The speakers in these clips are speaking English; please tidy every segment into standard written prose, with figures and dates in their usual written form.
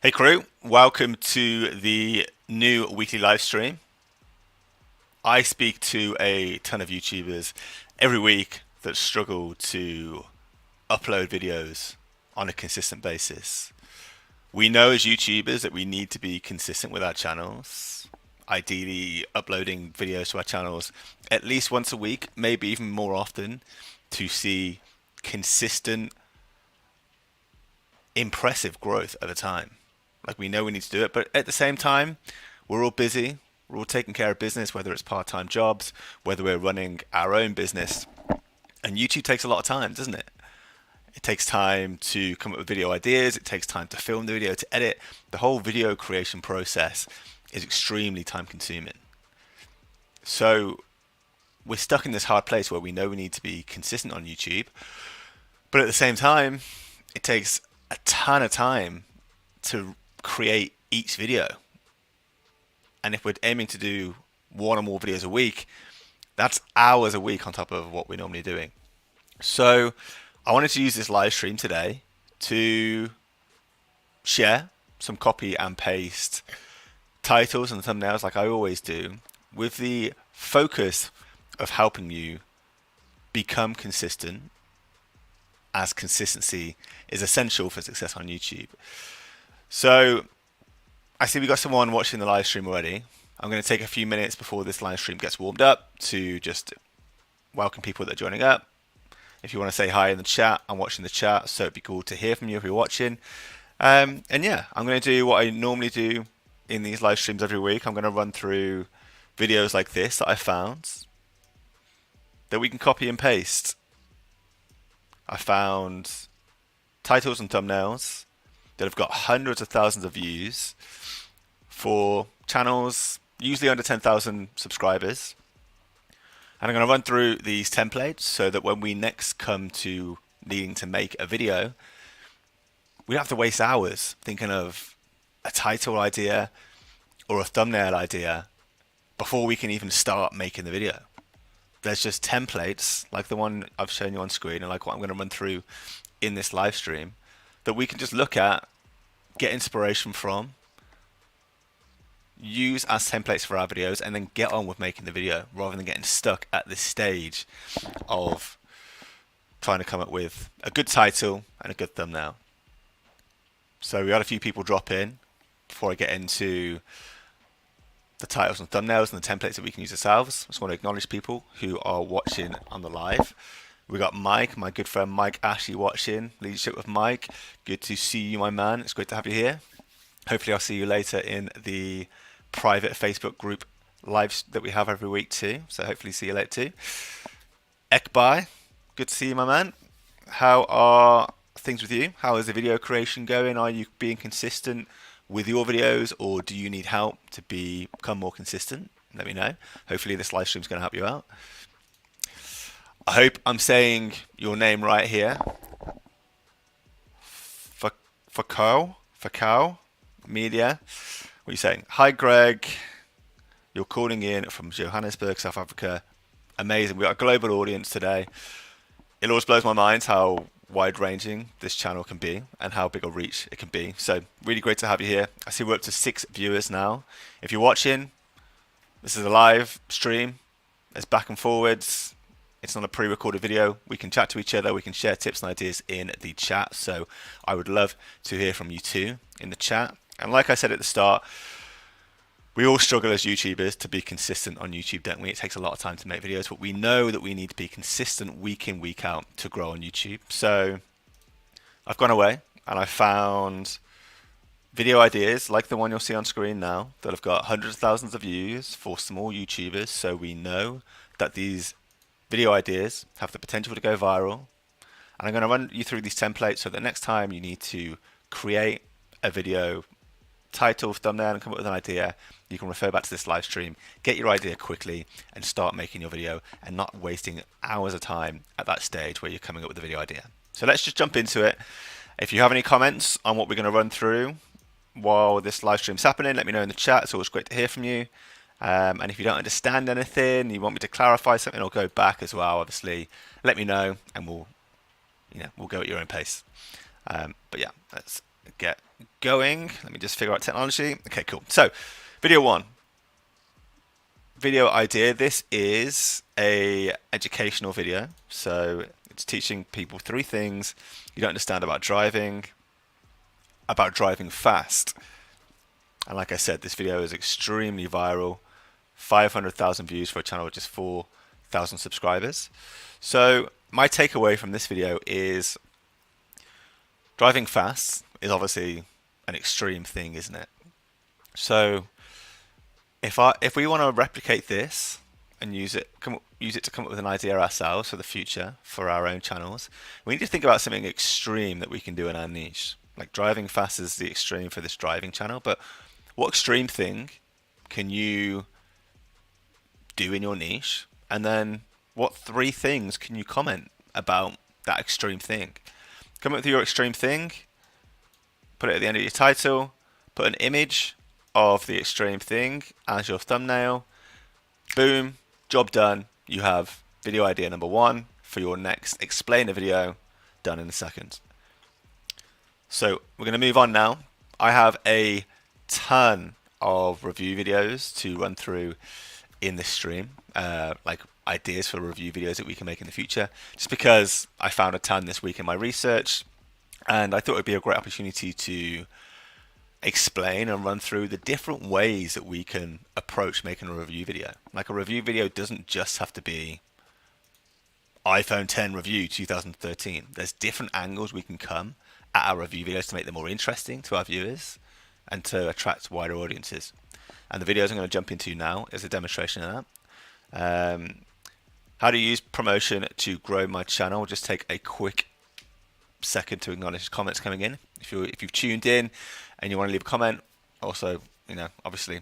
Hey crew, welcome to the new weekly live stream. I speak to a ton of YouTubers every week that struggle to upload videos on a consistent basis. We know as YouTubers that we need to be consistent with our channels, ideally uploading videos to our channels at least once a week, maybe even more often, to see consistent, impressive growth over time. Like we know we need to do it, but at the same time, we're all busy. We're all taking care of business, whether it's part-time jobs, whether we're running our own business. And YouTube takes a lot of time, doesn't it? It takes time to come up with video ideas. It takes time to film the video, to edit. The whole video creation process is extremely time consuming. So we're stuck in this hard place where we know we need to be consistent on YouTube, but at the same time, it takes a ton of time to create each video. And if we're aiming to do one or more videos a week, that's hours a week on top of what we're normally doing. So I wanted to use this live stream today to share some copy and paste titles and thumbnails like I always do, with the focus of helping you become consistent, as consistency is essential for success on YouTube. So I see we got someone watching the live stream already. I'm going to take a few minutes before this live stream gets warmed up to just welcome people that are joining up. If you want to say hi in the chat, I'm watching the chat, so it'd be cool to hear from you if you're watching. And yeah, I'm going to do what I normally do in these live streams every week. I'm going to run through videos like this that I found that we can copy and paste. I found titles and thumbnails that have got hundreds of thousands of views for channels usually under 10,000 subscribers. And I'm going to run through these templates so that when we next come to needing to make a video, we don't have to waste hours thinking of a title idea or a thumbnail idea before we can even start making the video. There's just templates like the one I've shown you on screen and like what I'm going to run through in this live stream that we can just look at, get inspiration from, use as templates for our videos, and then get on with making the video rather than getting stuck at this stage of trying to come up with a good title and a good thumbnail. So we had a few people drop in before I get into the titles and thumbnails and the templates that we can use ourselves. I just want to acknowledge people who are watching on the live. We got Mike, my good friend Mike Ashley, watching Leadership with Mike. Good to see you, my man. It's great to have you here. Hopefully I'll see you later in the private Facebook group lives that we have every week too. So hopefully see you later too. Ekbai, good to see you, my man. How are things with you? How is the video creation going? Are you being consistent with your videos, or do you need help to become more consistent? Let me know. Hopefully this live stream is going to help you out. I hope I'm saying your name right here. Fakao Media. What are you saying? Hi Greg. You're calling in from Johannesburg, South Africa. Amazing. We got a global audience today. It always blows my mind how wide-ranging this channel can be and how big a reach it can be. So really great to have you here. I see we're up to 6 viewers now. If you're watching, this is a live stream. It's back and forwards. It's not a pre-recorded video. We can chat to each other. We can share tips and ideas in the chat. So I would love to hear from you too in the chat. And like I said at the start, we all struggle as YouTubers to be consistent on YouTube, don't we? It takes a lot of time to make videos, but we know that we need to be consistent week in, week out to grow on YouTube. So I've gone away and I found video ideas like the one you'll see on screen now that have got hundreds of thousands of views for small YouTubers. So we know that these video ideas have the potential to go viral. And I'm going to run you through these templates so that next time you need to create a video title, thumbnail, and come up with an idea, you can refer back to this live stream, get your idea quickly, and start making your video and not wasting hours of time at that stage where you're coming up with a video idea. So let's just jump into it. If you have any comments on what we're going to run through while this live stream's happening, let me know in the chat. It's always great to hear from you. And if you don't understand anything, you want me to clarify something or go back as well, obviously, let me know and we'll go at your own pace. But yeah, let's get going. Let me just figure out technology. Okay, cool. So, video one. Video idea. This is a educational video. So, it's teaching people 3 things you don't understand about driving fast. And like I said, this video is extremely viral. 500,000 views for a channel with just 4,000 subscribers. So my takeaway from this video is driving fast is obviously an extreme thing, isn't it? So if we want to replicate this and use it to come up with an idea ourselves for the future for our own channels, we need to think about something extreme that we can do in our niche. Like driving fast is the extreme for this driving channel, but what extreme thing can you do in your niche? And then what 3 things can you comment about that extreme thing? Come up with your extreme thing, put it at the end of your title, put an image of the extreme thing as your thumbnail. Boom, job done. You have video idea number 1 for your next explainer video, done in a second. So we're going to move on now. I have a ton of review videos to run through in this stream, like ideas for review videos that we can make in the future, just because I found a ton this week in my research, and I thought it would be a great opportunity to explain and run through the different ways that we can approach making a review video. Like a review video doesn't just have to be iPhone 10 review 2013. There's different angles we can come at our review videos to make them more interesting to our viewers and to attract wider audiences. And the videos I'm going to jump into now is a demonstration of that. How to use promotion to grow my channel. Just take a quick second to acknowledge comments coming in. If you've tuned in and you want to leave a comment, also, obviously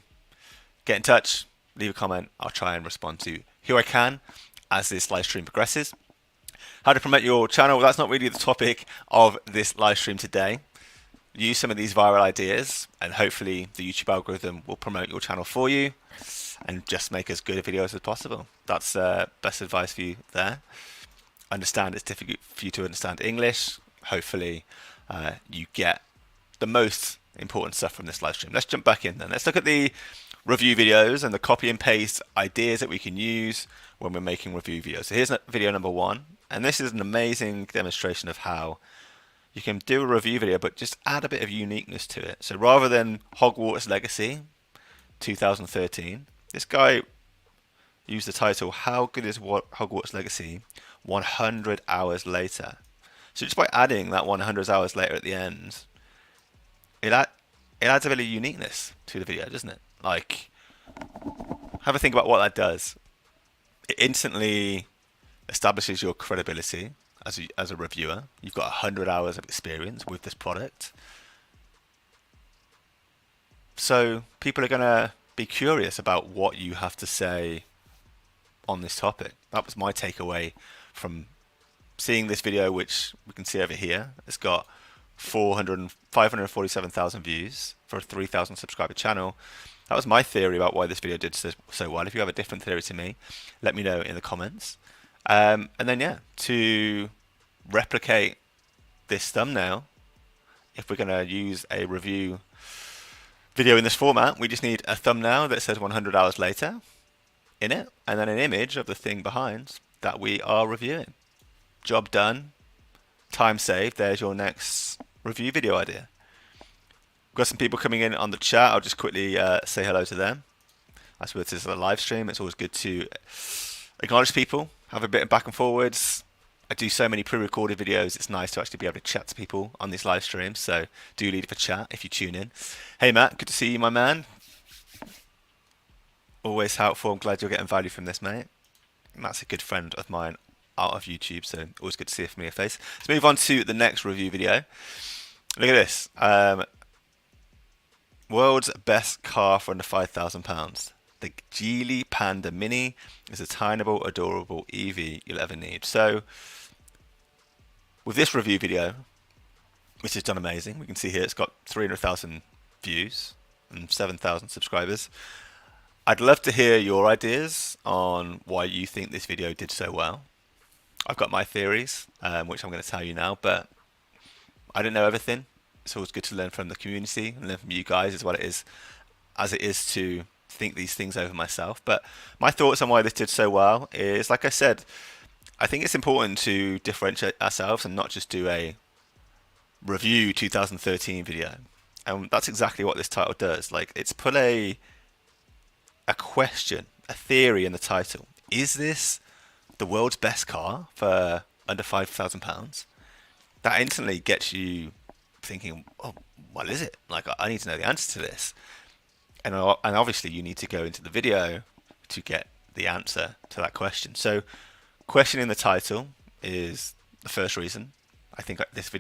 get in touch, leave a comment. I'll try and respond to who I can as this live stream progresses. How to promote your channel. Well, that's not really the topic of this live stream today. Use some of these viral ideas and hopefully the YouTube algorithm will promote your channel for you and just make as good videos as possible. That's best advice for you there. Understand it's difficult for you to understand English. Hopefully you get the most important stuff from this live stream. Let's jump back in then. Let's look at the review videos and the copy and paste ideas that we can use when we're making review videos. So here's video number 1, and this is an amazing demonstration of how you can do a review video but just add a bit of uniqueness to it. So rather than Hogwarts Legacy 2013, this guy used the title, How Good is Hogwarts Legacy 100 Hours Later? So just by adding that 100 hours later at the end, it adds a bit of uniqueness to the video, doesn't it? Like, have a think about what that does. It instantly establishes your credibility as a reviewer. You've got 100 hours of experience with this product. So people are going to be curious about what you have to say on this topic. That was my takeaway from seeing this video, which we can see over here. It's got 547,000 views for a 3,000 subscriber channel. That was my theory about why this video did so well. If you have a different theory to me, let me know in the comments. And then to replicate this thumbnail, if we're going to use a review video in this format, we just need a thumbnail that says 100 hours later in it, and then an image of the thing behind that we are reviewing. Job done, time saved. There's your next review video idea. We've got some people coming in on the chat. I'll just quickly say hello to them. I suppose this is a live stream. It's always good to acknowledge people, have a bit of back and forwards. I do so many pre-recorded videos. It's nice to actually be able to chat to people on these live streams. So do leave a chat if you tune in. Hey Matt, good to see you, my man. Always helpful. I'm glad you're getting value from this, mate. Matt's a good friend of mine out of YouTube, so always good to see a familiar face. Let's move on to the next review video. Look at this. World's best car for under £5,000. The Geely Panda Mini is a tinyable, adorable EV you'll ever need. So, with this review video, which has done amazing, we can see here it's got 300,000 views and 7,000 subscribers. I'd love to hear your ideas on why you think this video did so well. I've got my theories, which I'm going to tell you now, but I don't know everything. It's always good to learn from the community and learn from you guys as it is to think these things over myself. But my thoughts on why this did so well is, like I said, I think it's important to differentiate ourselves and not just do a review 2013 video. And that's exactly what this title does. Like, it's put a question, a theory in the title. Is this the world's best car for under £5,000? That instantly gets you thinking, oh, what is it? Like, I need to know the answer to this. And obviously you need to go into the video to get the answer to that question. So, question in the title is the first reason I think this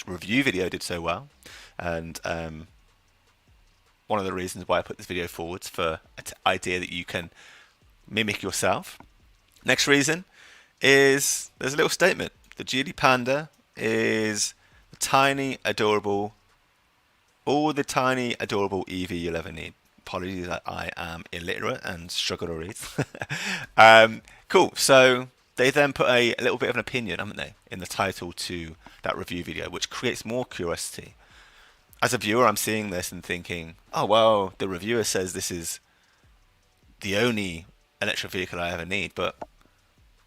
review video did so well, and one of the reasons why I put this video forwards for an idea that you can mimic yourself. Next reason is there's a little statement. The Geely Panda is the tiny, adorable, all the tiny, adorable EV you'll ever need. Apologies that I am illiterate and struggle to read. Cool. So they then put a little bit of an opinion, haven't they, in the title to that review video, which creates more curiosity. As a viewer, I'm seeing this and thinking, oh, well, the reviewer says this is the only electric vehicle I ever need, but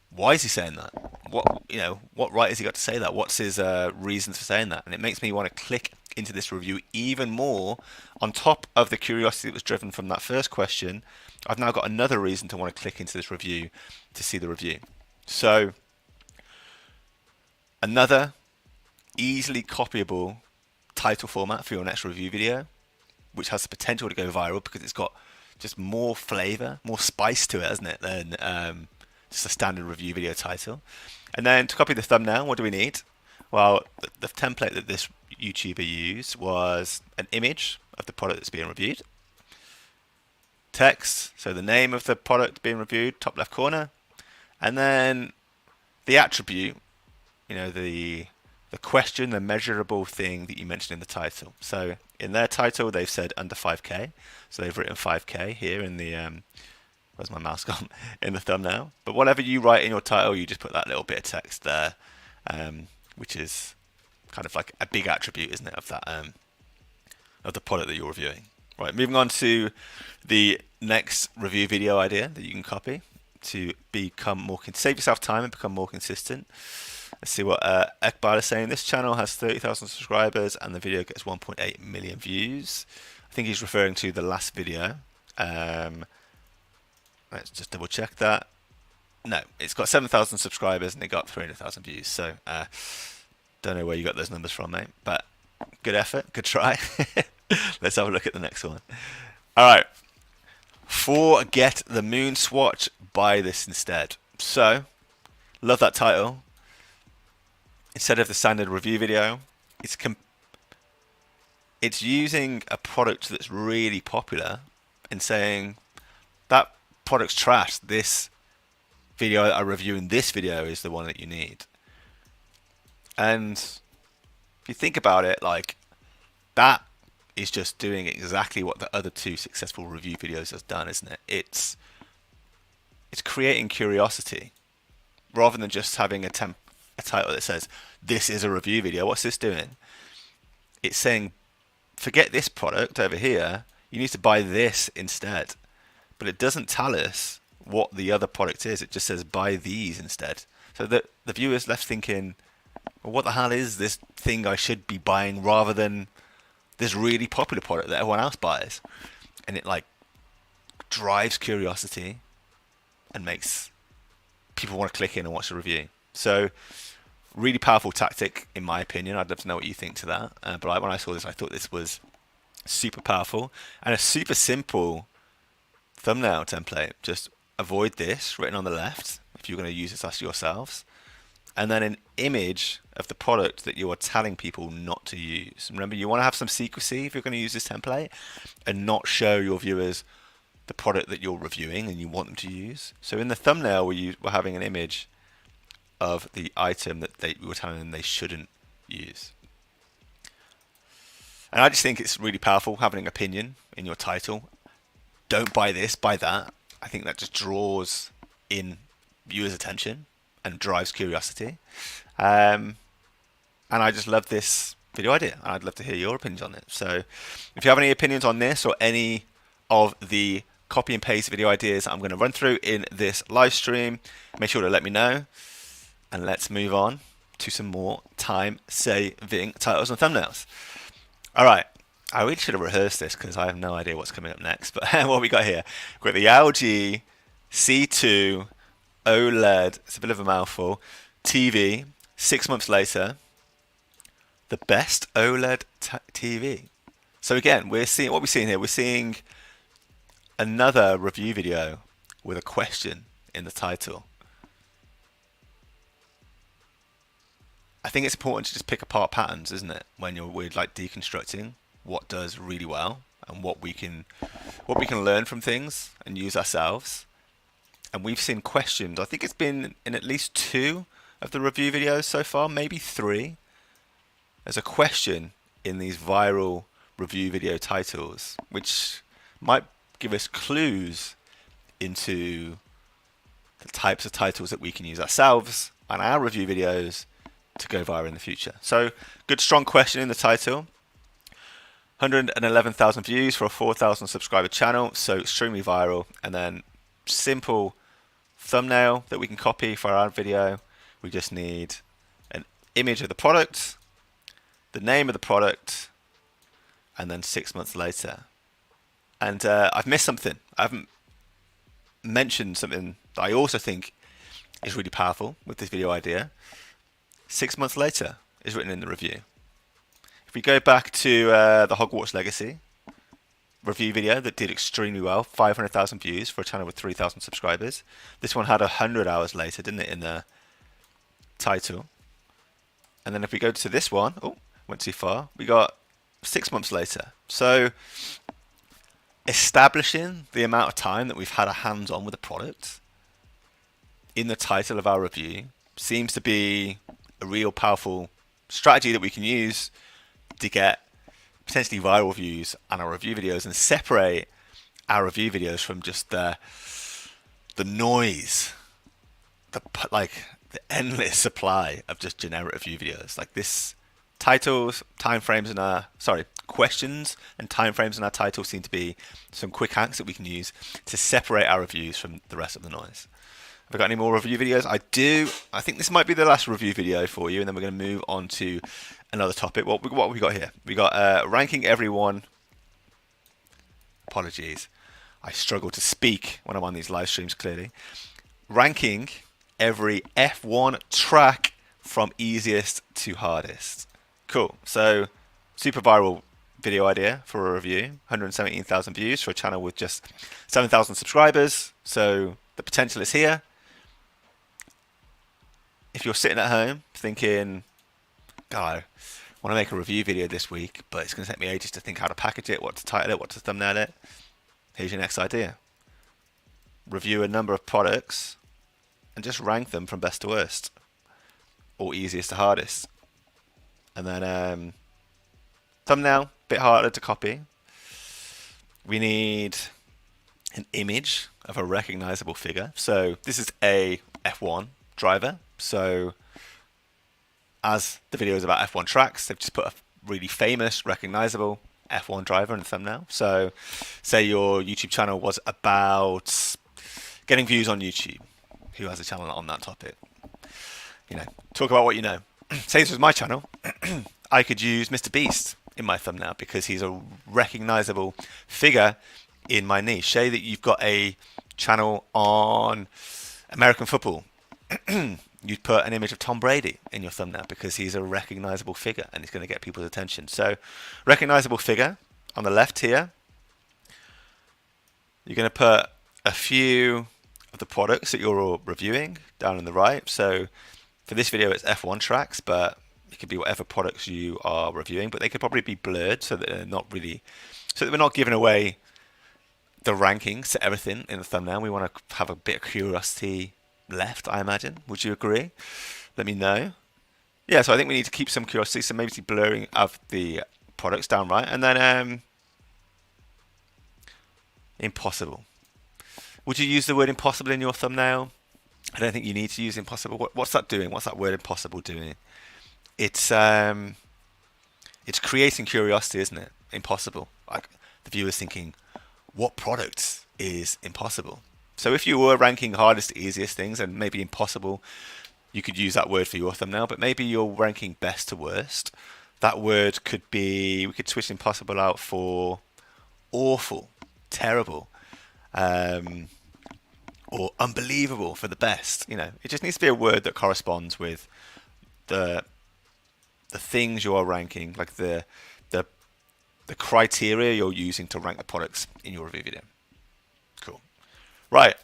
why is he saying that? What right has he got to say that? What's his reasons for saying that? And it makes me want to click into this review even more. On top of the curiosity that was driven from that first question, I've now got another reason to want to click into this review to see the review. So, another easily copyable title format for your next review video, which has the potential to go viral because it's got just more flavor, more spice to it, hasn't it, than just a standard review video title. And then to copy the thumbnail, what do we need? Well, the template that this YouTuber used was an image of the product that's being reviewed, text, so the name of the product being reviewed, top left corner, and then the attribute, the question, the measurable thing that you mentioned in the title. So in their title, they've said under 5K, so they've written 5K here in the where's my mouse gone? In the thumbnail. But whatever you write in your title, you just put that little bit of text there, which is kind of like a big attribute, isn't it, of that of the product that you're reviewing. Right, moving on to the next review video idea that you can copy to save yourself time and become more consistent. Let's see what Ekbal is saying. This channel has 30,000 subscribers and the video gets 1.8 million views. I think he's referring to the last video. Let's just double check that. No, it's got 7,000 subscribers and it got 300,000 views. So, don't know where you got those numbers from, mate. But good effort, good try. Let's have a look at the next one. All right. Forget the moon swatch. Buy this instead. So, love that title. Instead of the standard review video, it's using a product that's really popular and saying that product's trash. This video I review in this video is the one that you need. And if you think about it, like, that is just doing exactly what the other two successful review videos has done, isn't it? It's creating curiosity rather than just having a title that says this is a review video. What's this doing? It's saying forget this product over here, you need to buy this instead. But it doesn't tell us what the other product is. It just says buy these instead. So the viewer's left thinking, well, what the hell is this thing I should be buying rather than this really popular product that everyone else buys? And it like drives curiosity and makes people want to click in and watch the review. So really powerful tactic, in my opinion. I'd love to know what you think to that. But when I saw this, I thought this was super powerful and a super simple thumbnail template. Just avoid this written on the left if you're going to use this as yourselves, and then an image of the product that you are telling people not to use. Remember, you want to have some secrecy if you're going to use this template and not show your viewers the product that you're reviewing and you want them to use. So in the thumbnail, we're having an image of the item that we were telling them they shouldn't use. And I just think it's really powerful having an opinion in your title. Don't buy this, buy that. I think that just draws in viewers' attention and drives curiosity. And I just love this video idea. I'd love to hear your opinions on it. So if you have any opinions on this or any of the copy and paste video ideas I'm going to run through in this live stream, make sure to let me know. And let's move on to some more time-saving titles and thumbnails. All right. I really should have rehearsed this because I have no idea what's coming up next. But what we got here? We've got the LG C2 OLED. It's a bit of a mouthful. TV. 6 months later, the best OLED TV. So again, we're seeing what we're seeing here. We're seeing another review video with a question in the title. I think it's important to just pick apart patterns, isn't it? When we're like deconstructing what does really well and what we can learn from things and use ourselves. And we've seen questions. I think it's been in at least 2 of the review videos so far, maybe 3. There's a question in these viral review video titles, which might give us clues into the types of titles that we can use ourselves on our review videos to go viral in the future. So, good strong question in the title. 111,000 views for a 4,000 subscriber channel, so extremely viral. And then simple thumbnail that we can copy for our video. We just need an image of the product, the name of the product, and then 6 months later. And I've missed something. I haven't mentioned something that I also think is really powerful with this video idea. 6 months later is written in the review. If we go back to the Hogwarts Legacy review video that did extremely well, 500,000 views for a channel with 3,000 subscribers. This one had 100 hours later, didn't it, in the title? And then if we go to this one, oh, went too far, we got 6 months later. So establishing the amount of time that we've had our hands on with the product in the title of our review seems to be a real powerful strategy that we can use to get potentially viral views on our review videos and separate our review videos from just the noise, the endless supply of just generic review videos. Like this titles, timeframes in our questions and timeframes in our titles seem to be some quick hacks that we can use to separate our reviews from the rest of the noise. Have I got any more review videos? I do. I think this might be the last review video for you, and then we're going to move on to another topic. What have we got here? We got ranking everyone. Apologies. I struggle to speak when I'm on these live streams, clearly. Ranking every F1 track from easiest to hardest. Cool. So, super viral video idea for a review. 117,000 views for a channel with just 7,000 subscribers. So, the potential is here. If you're sitting at home thinking, God, I want to make a review video this week, but it's going to take me ages to think how to package it, what to title it, what to thumbnail it, here's your next idea. Review a number of products and just rank them from best to worst, or easiest to hardest. And then thumbnail, bit harder to copy. We need an image of a recognizable figure. So this is a F1 driver. So as the video is about F1 tracks, they've just put a really famous, recognizable F1 driver in the thumbnail. So say your YouTube channel was about getting views on YouTube. Who has a channel on that topic? You know, talk about what you know. Say this was my channel. I could use Mr. Beast in my thumbnail because he's a recognizable figure in my niche. Say that you've got a channel on American football. You'd put an image of Tom Brady in your thumbnail because he's a recognizable figure and he's going to get people's attention. So, recognizable figure on the left here. You're going to put a few of the products that you're reviewing down on the right. So, for this video, it's F1 tracks, but it could be whatever products you are reviewing, but they could probably be blurred so that they're not really, so that we're not giving away the rankings to everything in the thumbnail. We want to have a bit of curiosity left, I imagine. Would you agree? Let me know. Yeah, so I think we need to keep some curiosity, so maybe blurring of the products down right, and then impossible. Would you use the word impossible in your thumbnail? I don't think you need to use impossible. What's that doing? What's that word impossible doing? It's It's creating curiosity, isn't it? Impossible. Like the viewer's thinking, what product is impossible? So if you were ranking hardest to easiest things, and maybe impossible, you could use that word for your thumbnail, but maybe you're ranking best to worst. That word could be, we could switch impossible out for awful, terrible, um, or unbelievable for the best. It just needs to be a word that corresponds with the the things you are ranking, like the the criteria you're using to rank the products in your review video. Cool. Right.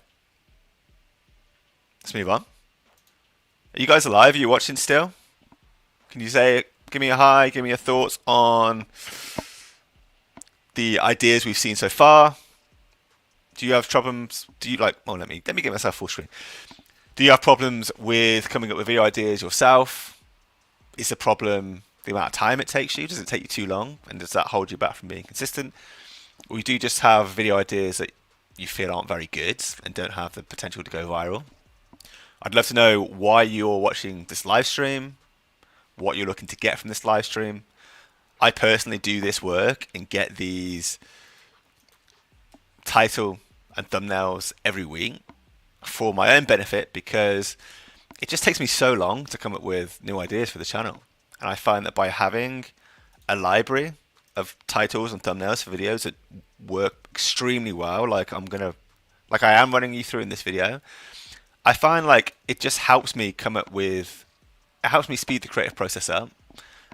Let's move on. Are you guys alive? Are you watching still? Can you give me a hi, give me your thoughts on the ideas we've seen so far? Do you have problems? Let me get myself full screen. Do you have problems with coming up with video ideas yourself? Is the problem the amount of time it takes you? Does it take you too long? And does that hold you back from being consistent? Or you do just have video ideas that you feel aren't very good and don't have the potential to go viral? I'd love to know why you're watching this live stream, what you're looking to get from this live stream. I personally do this work and get these title and thumbnails every week for my own benefit, because it just takes me so long to come up with new ideas for the channel. And I find that by having a library of titles and thumbnails for videos that work extremely well, like I am running you through in this video, I find like it just helps me speed the creative process up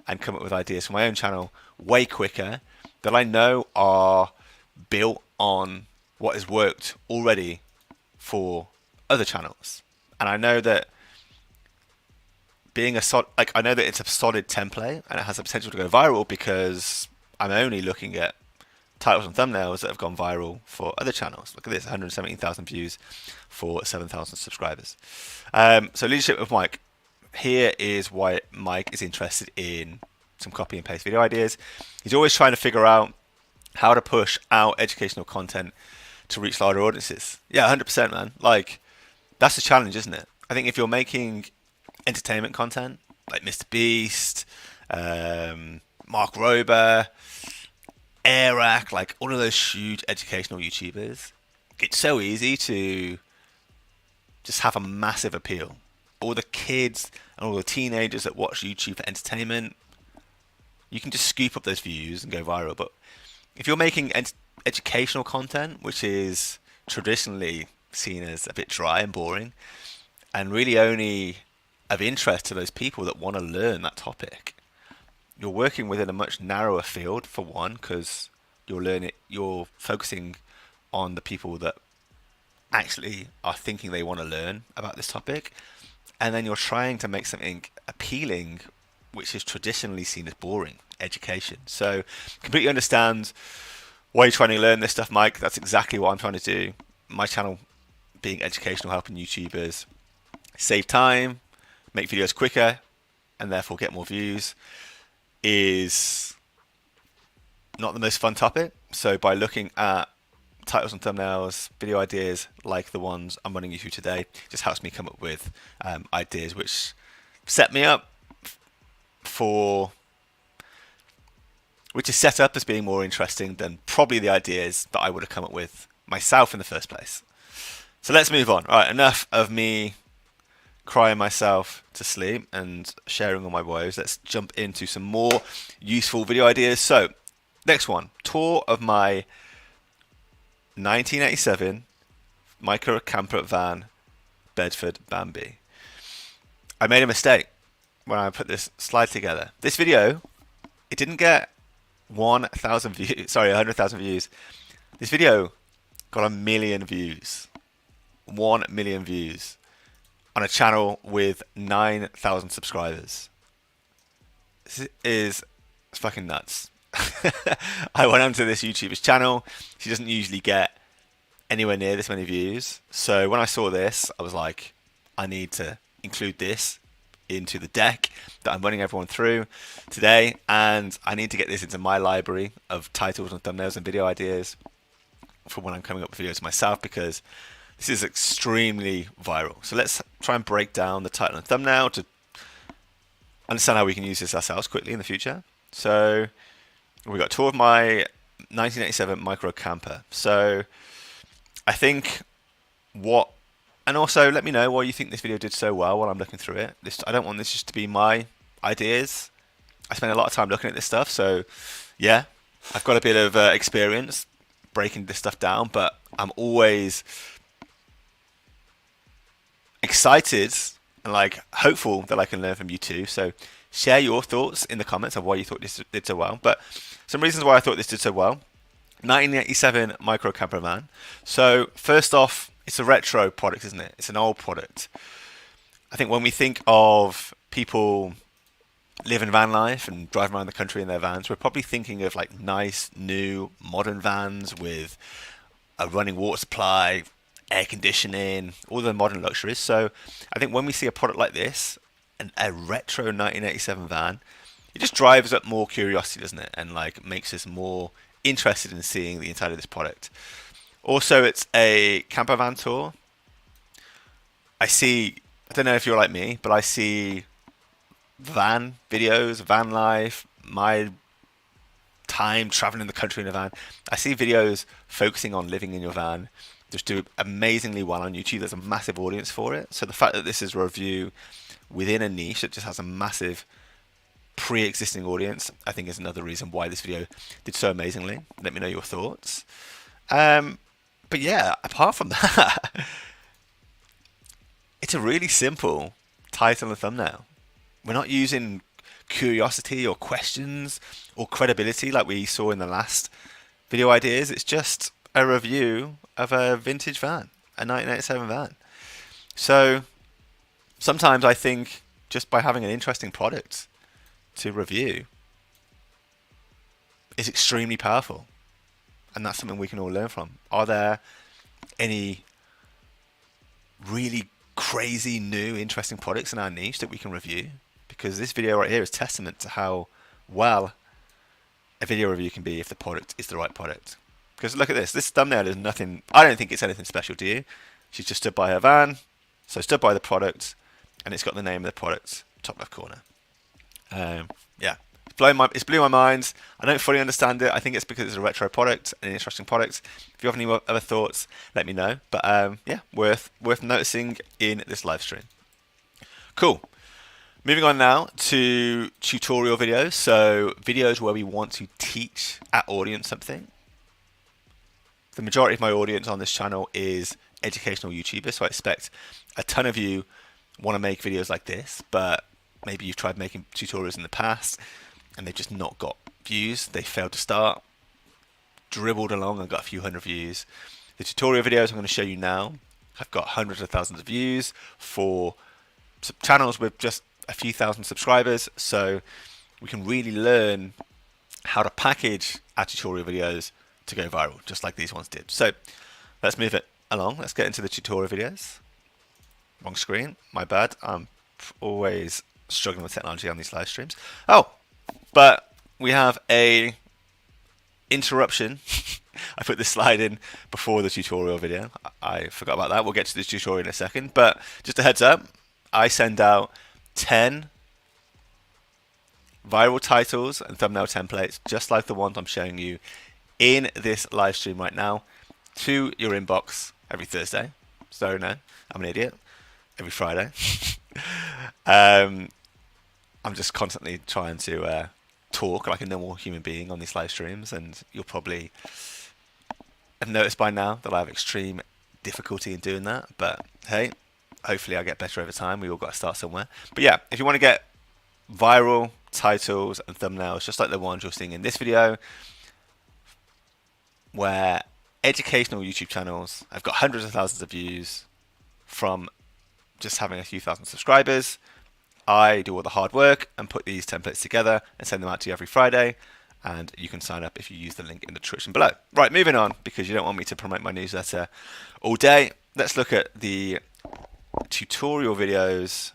and come up with ideas for my own channel way quicker, that I know are built on what has worked already for other channels. And I know that I know that it's a solid template and it has the potential to go viral, because I'm only looking at titles and thumbnails that have gone viral for other channels. Look at this, 117,000 views for 7,000 subscribers. So Leadership with Mike. Here is why Mike is interested in some copy and paste video ideas. He's always trying to figure out how to push out educational content to reach larger audiences. Yeah, 100%, man. Like, that's the challenge, isn't it? I think if you're making entertainment content like Mr. Beast, Mark Rober, Airac, like all of those huge educational YouTubers, it's so easy to just have a massive appeal. All the kids and all the teenagers that watch YouTube for entertainment, you can just scoop up those views and go viral. But if you're making educational content, which is traditionally seen as a bit dry and boring, and really only of interest to those people that want to learn that topic, you're working within a much narrower field, for one, because you're focusing on the people that actually are thinking they want to learn about this topic, and then you're trying to make something appealing, which is traditionally seen as boring, education. So completely understand why you're trying to learn this stuff, Mike. That's exactly what I'm trying to do. My channel being educational, helping YouTubers save time, make videos quicker, and therefore get more views, is not the most fun topic. So by looking at titles and thumbnails, video ideas like the ones I'm running you through today, just helps me come up with ideas which set me up which is set up as being more interesting than probably the ideas that I would have come up with myself in the first place. So let's move on. All right, enough of me crying myself to sleep and sharing all my woes. Let's jump into some more useful video ideas. So next one, tour of my 1987 micro camper van Bedford Bambi. I made a mistake when I put this slide together. This video, it didn't get 1,000 views, sorry, 100,000 views. This video got 1 million views. 1 million views on a channel with 9,000 subscribers. This is fucking nuts. I went onto this YouTuber's channel. She doesn't usually get anywhere near this many views. So when I saw this, I was like, I need to include this into the deck that I'm running everyone through today, and I need to get this into my library of titles and thumbnails and video ideas for when I'm coming up with videos myself, because this is extremely viral. So let's try and break down the title and thumbnail to understand how we can use this ourselves quickly in the future. So we got a tour of my 1987 micro camper. So I think what, and also let me know why you think this video did so well while I'm looking through it. I don't want this just to be my ideas. I spend a lot of time looking at this stuff, so yeah, I've got a bit of experience breaking this stuff down, but I'm always excited and like hopeful that I can learn from you too. So share your thoughts in the comments of why you thought this did so well. But some reasons why I thought this did so well. 1987 micro camper van. So first off, it's a retro product, isn't it? It's an old product. I think when we think of people living van life and driving around the country in their vans, we're probably thinking of like nice, new, modern vans with a running water supply, air conditioning, all the modern luxuries. So I think when we see a product like this, a retro 1987 van, it just drives up more curiosity, doesn't it? And like makes us more interested in seeing the inside of this product. Also, it's a camper van tour. I don't know if you're like me, but I see van videos, van life, my time traveling the country in a van. I see videos focusing on living in your van just do amazingly well on YouTube. There's a massive audience for it. So the fact that this is a review within a niche that just has a massive pre-existing audience, I think is another reason why this video did so amazingly. Let me know your thoughts. But yeah, apart from that, it's a really simple title and thumbnail. We're not using curiosity or questions or credibility like we saw in the last video ideas. It's just a review of a vintage van, a 1987 van. So sometimes I think just by having an interesting product to review is extremely powerful. And that's something we can all learn from. Are there any really crazy, new, interesting products in our niche that we can review? Because this video right here is testament to how well a video review can be if the product is the right product. Because look at this. This thumbnail is nothing. I don't think it's anything special, do you? She's just stood by her van. So stood by the product. And it's got the name of the product, top left corner. Yeah. It's blew my mind. I don't fully understand it. I think it's because it's a retro product, an interesting product. If you have any other thoughts, let me know. But yeah, worth noticing in this live stream. Cool. Moving on now to tutorial videos. So videos where we want to teach our audience something. The majority of my audience on this channel is educational YouTubers, so I expect a ton of you want to make videos like this, but maybe you've tried making tutorials in the past and they've just not got views. They failed to start, dribbled along and got a few hundred views. The tutorial videos I'm going to show you now have got hundreds of thousands of views for channels with just a few thousand subscribers, so we can really learn how to package our tutorial videos to go viral, just like these ones did. So let's move it along. Let's get into the tutorial videos. Wrong screen, my bad. I'm always struggling with technology on these live streams. Oh, but we have a interruption. I put this slide in before the tutorial video. I forgot about that. We'll get to the tutorial in a second, but just a heads up, I send out 10 viral titles and thumbnail templates, just like the ones I'm showing you in this live stream right now, to your inbox every Thursday. So no, I'm an idiot. Every Friday. I'm just constantly trying to talk like a normal human being on these live streams, and you'll probably have noticed by now that I have extreme difficulty in doing that. But hey, hopefully I get better over time. We all got to start somewhere. But yeah, if you want to get viral titles and thumbnails, just like the ones you're seeing in this video, where educational YouTube channels have got hundreds of thousands of views from just having a few thousand subscribers, I do all the hard work and put these templates together and send them out to you every Friday. And you can sign up if you use the link in the description below. Right, moving on, because you don't want me to promote my newsletter all day. Let's look at the tutorial videos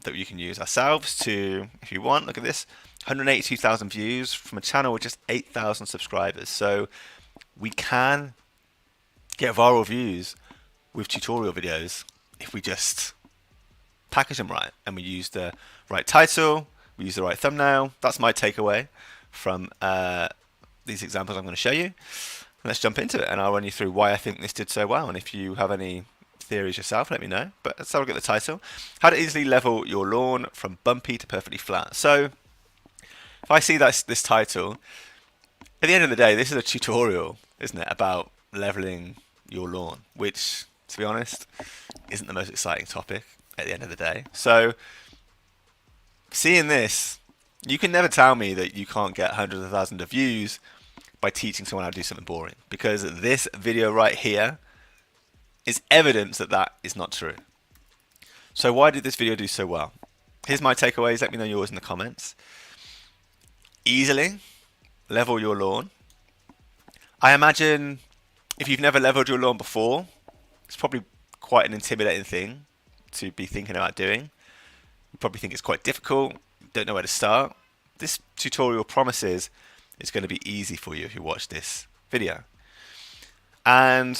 that you can use ourselves to, if you want, look at this, 182,000 views from a channel with just 8,000 subscribers. So we can get viral views with tutorial videos if we just package them right and we use the right title, we use the right thumbnail. That's my takeaway from these examples I'm going to show you. Let's jump into it, and I'll run you through why I think this did so well. And if you have any theories yourself, let me know. But let's have a look at the title. How to easily level your lawn from bumpy to perfectly flat. So if I see this title, at the end of the day, this is a tutorial, isn't it, about leveling your lawn, which, to be honest, isn't the most exciting topic at the end of the day. So seeing this, you can never tell me that you can't get hundreds of thousands of views by teaching someone how to do something boring, because this video right here is evidence that that is not true. So why did this video do so well? Here's my takeaways. Let me know yours in the comments. Easily level your lawn. I imagine if you've never leveled your lawn before, it's probably quite an intimidating thing to be thinking about doing. You probably think it's quite difficult, don't know where to start. This tutorial promises it's going to be easy for you if you watch this video. And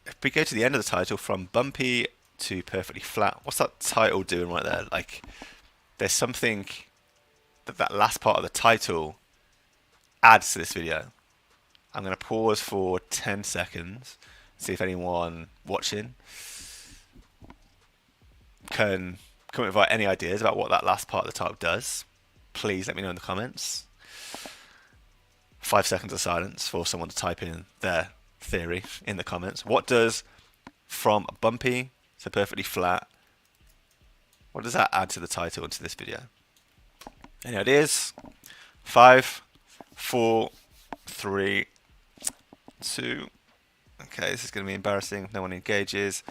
if we go to the end of the title, from bumpy to perfectly flat, what's that title doing right there? Like, there's something that last part of the title adds to this video. I'm going to pause for 10 seconds, see if anyone watching can come up with any ideas about what that last part of the title does. Please let me know in the comments. 5 seconds of silence for someone to type in their theory in the comments. What does from bumpy to perfectly flat, what does that add to the title and to this video? Any ideas? 5, 4, 3, 2. Okay, this is going to be embarrassing if no one engages.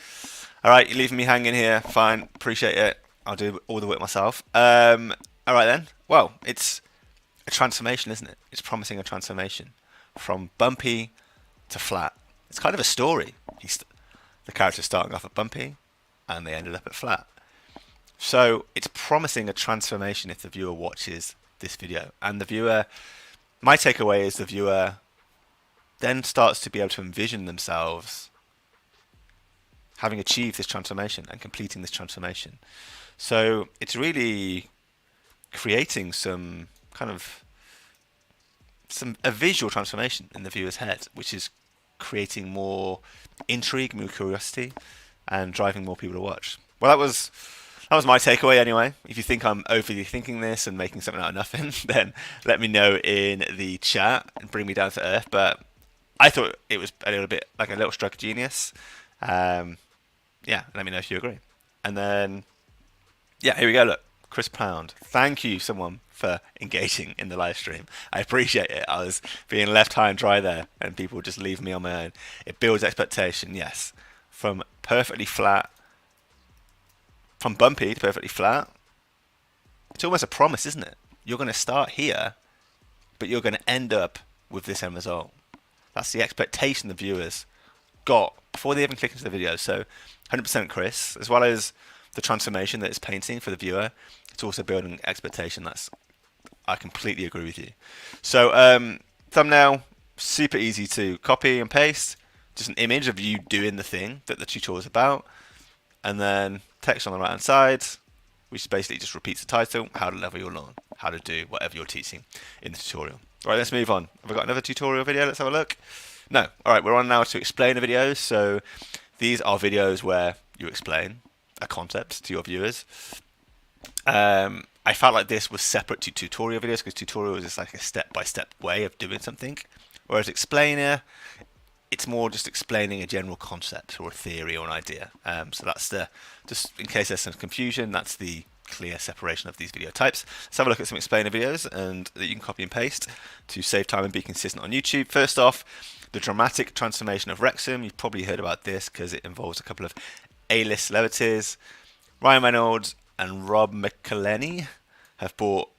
All right, you're leaving me hanging here. Fine, appreciate it. I'll do all the work myself. All right then. Well, it's a transformation, isn't it? It's promising a transformation from bumpy to flat. It's kind of a story. The character's starting off at bumpy, and they ended up at flat. So it's promising a transformation if the viewer watches this video. And the viewer, my takeaway is the viewer then starts to be able to envision themselves having achieved this transformation and completing this transformation. So it's really creating some kind of a visual transformation in the viewer's head, which is creating more intrigue, more curiosity, and driving more people to watch. Well, that was my takeaway anyway. If you think I'm overly thinking this and making something out of nothing, then let me know in the chat and bring me down to earth. But I thought it was a little bit like a little stroke of genius. Yeah, let me know if you agree. And then, yeah, here we go. Look, Chris Pound. Thank you, someone, for engaging in the live stream. I appreciate it. I was being left high and dry there, and people just leave me on my own. It builds expectation, yes. From perfectly flat, from bumpy to perfectly flat, it's almost a promise, isn't it? You're going to start here, but you're going to end up with this end result. That's the expectation the viewers got before they even click into the video. So 100% Chris, as well as the transformation that it's painting for the viewer, it's also building expectation. I completely agree with you. So thumbnail, super easy to copy and paste. Just an image of you doing the thing that the tutorial is about. And then text on the right hand side, which basically just repeats the title, how to level your lawn, how to do whatever you're teaching in the tutorial. All right, let's move on. Have I got another tutorial video? Let's have a look. No. All right, we're on now to explain the videos. So these are videos where you explain a concept to your viewers. I felt like this was separate to tutorial videos because tutorials is like a step-by-step way of doing something, whereas explainer, it's more just explaining a general concept or a theory or an idea. So that's just in case there's some confusion, that's the clear separation of these video types. Let's have a look at some explainer videos and that you can copy and paste to save time and be consistent on YouTube. First off, the dramatic transformation of Wrexham. You've probably heard about this because it involves a couple of A-list celebrities. Ryan Reynolds and Rob McElhenney have bought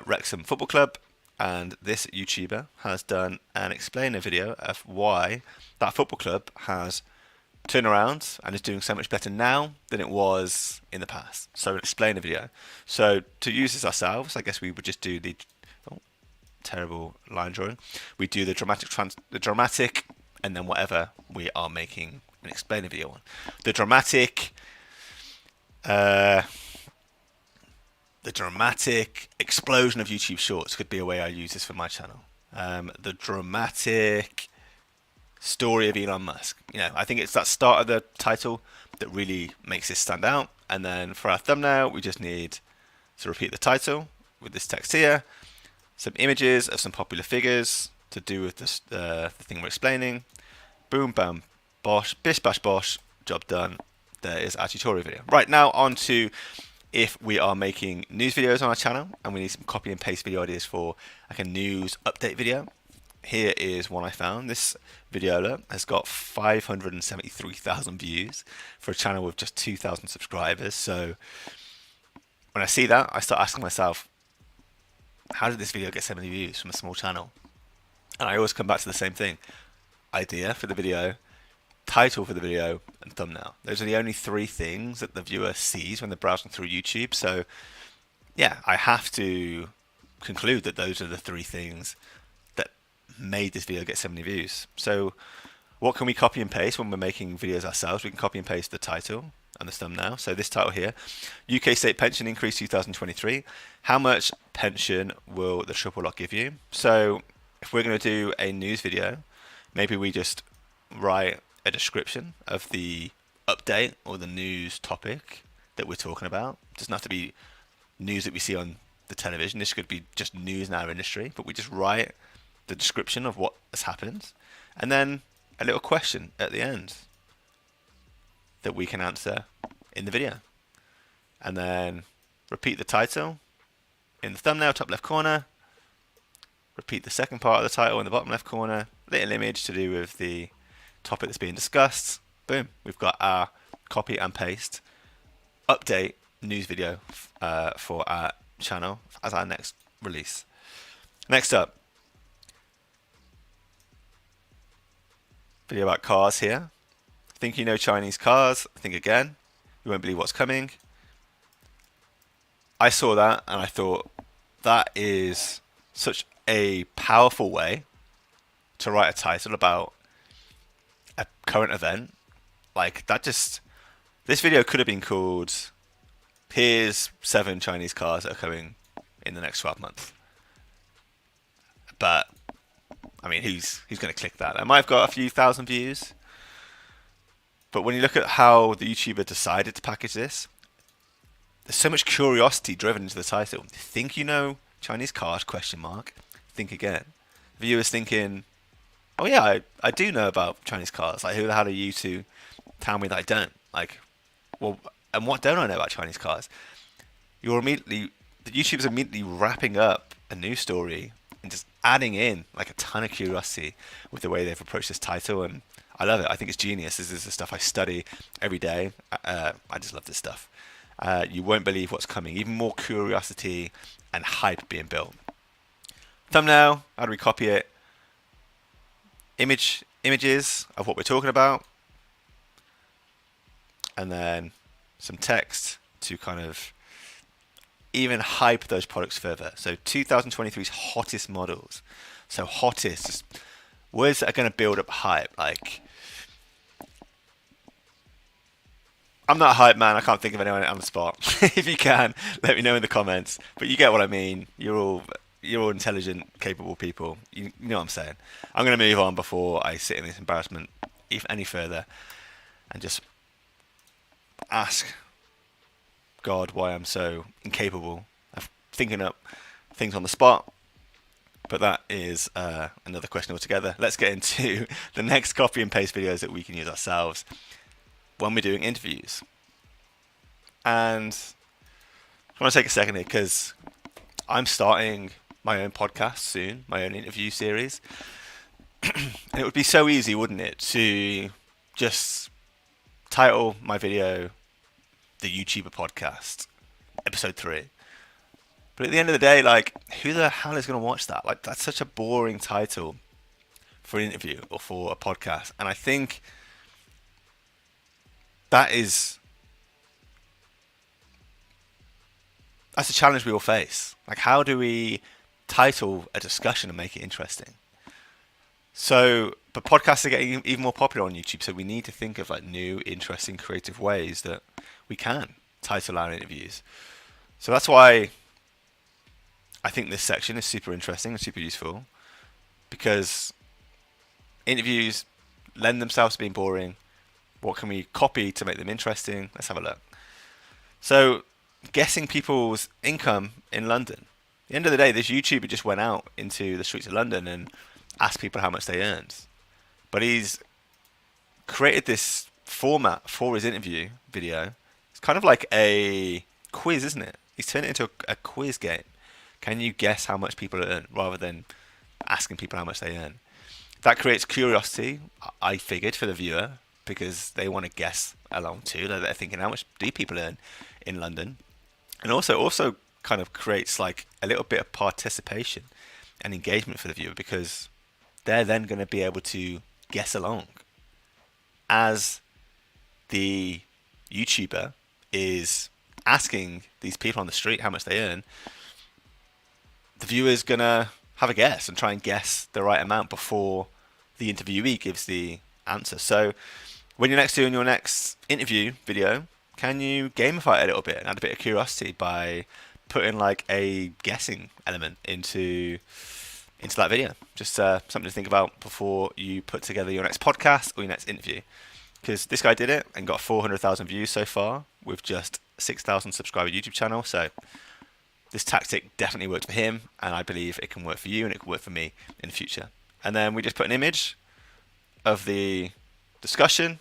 Wrexham Football Club, and this YouTuber has done an explainer video of why that football club has turned around and is doing so much better now than it was in the past. So an explainer video. So to use this ourselves, I guess we would just do the terrible line drawing. We do the dramatic, and then whatever we are making an explainer video on. The dramatic The dramatic explosion of YouTube Shorts could be a way I use this for my channel. The dramatic story of Elon Musk. I think it's that start of the title that really makes this stand out. And then for our thumbnail, we just need to repeat the title with this text here, some images of some popular figures to do with this, the thing we're explaining. Boom, bam, bosh, bish, bash, bosh, job done. There is our tutorial video. Right, now on to if we are making news videos on our channel and we need some copy and paste video ideas for like a news update video. Here is one I found. This video has got 573,000 views for a channel with just 2,000 subscribers. So when I see that, I start asking myself, how did this video get so many views from a small channel? And I always come back to the same thing. Idea for the video, title for the video, and thumbnail. Those are the only three things that the viewer sees when they're browsing through YouTube. So yeah, I have to conclude that those are the three things that made this video get so many views. So what can we copy and paste when we're making videos ourselves? We can copy and paste the title and the thumbnail. So this title here, UK state pension increase 2023. How much pension will the triple lock give you? So if we're going to do a news video, maybe we just write a description of the update or the news topic that we're talking about. It doesn't have to be news that we see on the television. This could be just news in our industry, but we just write the description of what has happened and then a little question at the end that we can answer in the video. And then repeat the title in the thumbnail, top left corner. Repeat the second part of the title in the bottom left corner. Little image to do with the topic that's being discussed. Boom, we've got our copy and paste update news video for our channel as our next release. Next up, video about cars here. Think you know Chinese cars? Think again. You won't believe what's coming. I saw that and I thought that is such a powerful way to write a title about a current event. Like that just, this video could have been called, here's 7 Chinese cars that are coming in the next 12 months. But I mean, who's going to click that? It might have got a few thousand views. But when you look at how the YouTuber decided to package this, there's so much curiosity driven into the title. Think you know Chinese cars, question mark. Think again. The viewer's thinking, oh yeah, I do know about Chinese cars. Like, who the hell are you to tell me that I don't? Like, well, and what don't I know about Chinese cars? The YouTuber's immediately wrapping up a news story and just adding in like a ton of curiosity with the way they've approached this title, and I love it. I think it's genius. This is the stuff I study every day. I just love this stuff. You won't believe what's coming. Even more curiosity and hype being built. Thumbnail, how do we copy it? Images of what we're talking about, and then some text to kind of even hype those products further. So 2023's hottest models. So hottest, just words that are going to build up hype. Like, I'm not a hype man. I can't think of anyone on the spot. If you can, let me know in the comments. But you get what I mean. You're all intelligent, capable people. You know what I'm saying. I'm going to move on before I sit in this embarrassment any further and just ask God why I'm so incapable of thinking up things on the spot. But that is another question altogether. Let's get into the next copy and paste videos that we can use ourselves when we're doing interviews. And I want to take a second here because I'm starting my own podcast soon, my own interview series. And it would be so easy, wouldn't it, to just title my video The YouTuber Podcast, episode 3. But at the end of the day, like, who the hell is going to watch that? Like, that's such a boring title for an interview or for a podcast. And I think that's a challenge we all face. Like, how do we title a discussion and make it interesting? So, but podcasts are getting even more popular on YouTube, so we need to think of like new, interesting, creative ways that we can title our interviews. So that's why I think this section is super interesting and super useful, because interviews lend themselves to being boring. What can we copy to make them interesting? Let's have a look. So, guessing people's income in London. At the end of the day, this YouTuber just went out into the streets of London and asked people how much they earned. But he's created this format for his interview video. It's kind of like a quiz, isn't it? He's turned it into a quiz game. Can you guess how much people earn rather than asking people how much they earn? That creates curiosity, I figured, for the viewer, because they want to guess along too. They're thinking, how much do people earn in London? And also kind of creates like a little bit of participation and engagement for the viewer, because they're then going to be able to guess along as the YouTuber is asking these people on the street how much they earn. The viewer's going to have a guess and try and guess the right amount before the interviewee gives the answer. So when you're next doing your next interview video, can you gamify it a little bit and add a bit of curiosity by putting like a guessing element into that video? Just something to think about before you put together your next podcast or your next interview. Because this guy did it and got 400,000 views so far with just 6,000 subscriber YouTube channel. So this tactic definitely worked for him, and I believe it can work for you and it can work for me in the future. And then we just put an image of the discussion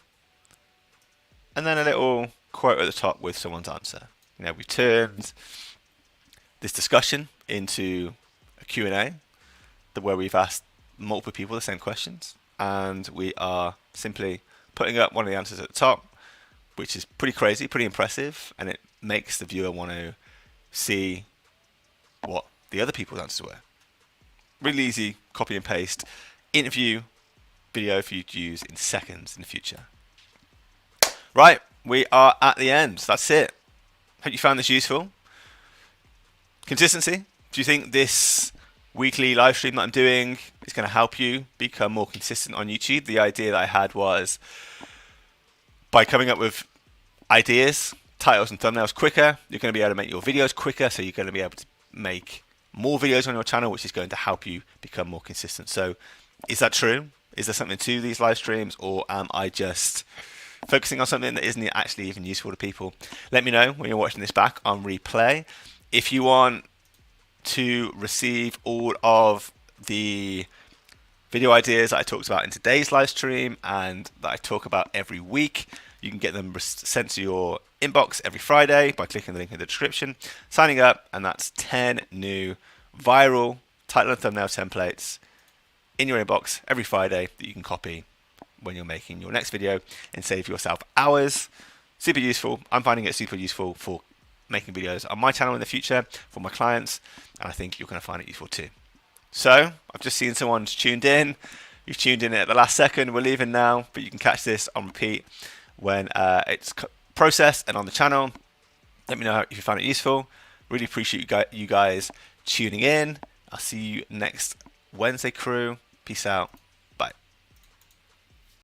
and then a little quote at the top with someone's answer. You know, we've turned this discussion into a Q&A where we've asked multiple people the same questions, and we are simply putting up one of the answers at the top, which is pretty crazy, pretty impressive, and it makes the viewer want to see what the other people's answers were. Really easy copy and paste interview video for you to use in seconds in the future. Right, we are at the end. That's it. Hope you found this useful. Consistency. Do you think this weekly live stream that I'm doing is going to help you become more consistent on YouTube? The idea that I had was, by coming up with ideas, titles and thumbnails quicker, you're going to be able to make your videos quicker, so you're going to be able to make more videos on your channel, which is going to help you become more consistent. So is that true? Is there something to these live streams, or am I just focusing on something that isn't actually even useful to people? Let me know when you're watching this back on replay. If you want to receive all of the video ideas that I talked about in today's live stream and that I talk about every week, you can get them sent to your inbox every Friday by clicking the link in the description, signing up, and that's 10 new viral title and thumbnail templates in your inbox every Friday that you can copy when you're making your next video and save yourself hours. Super useful. I'm finding it super useful for making videos on my channel in the future for my clients, and I think you're going to find it useful too. So I've just seen someone's tuned in. You've tuned in at the last second. We're leaving now, but you can catch this on repeat when it's processed and on the channel. Let me know if you found it useful. Really appreciate you guys tuning in. I'll see you next Wednesday, crew. Peace out.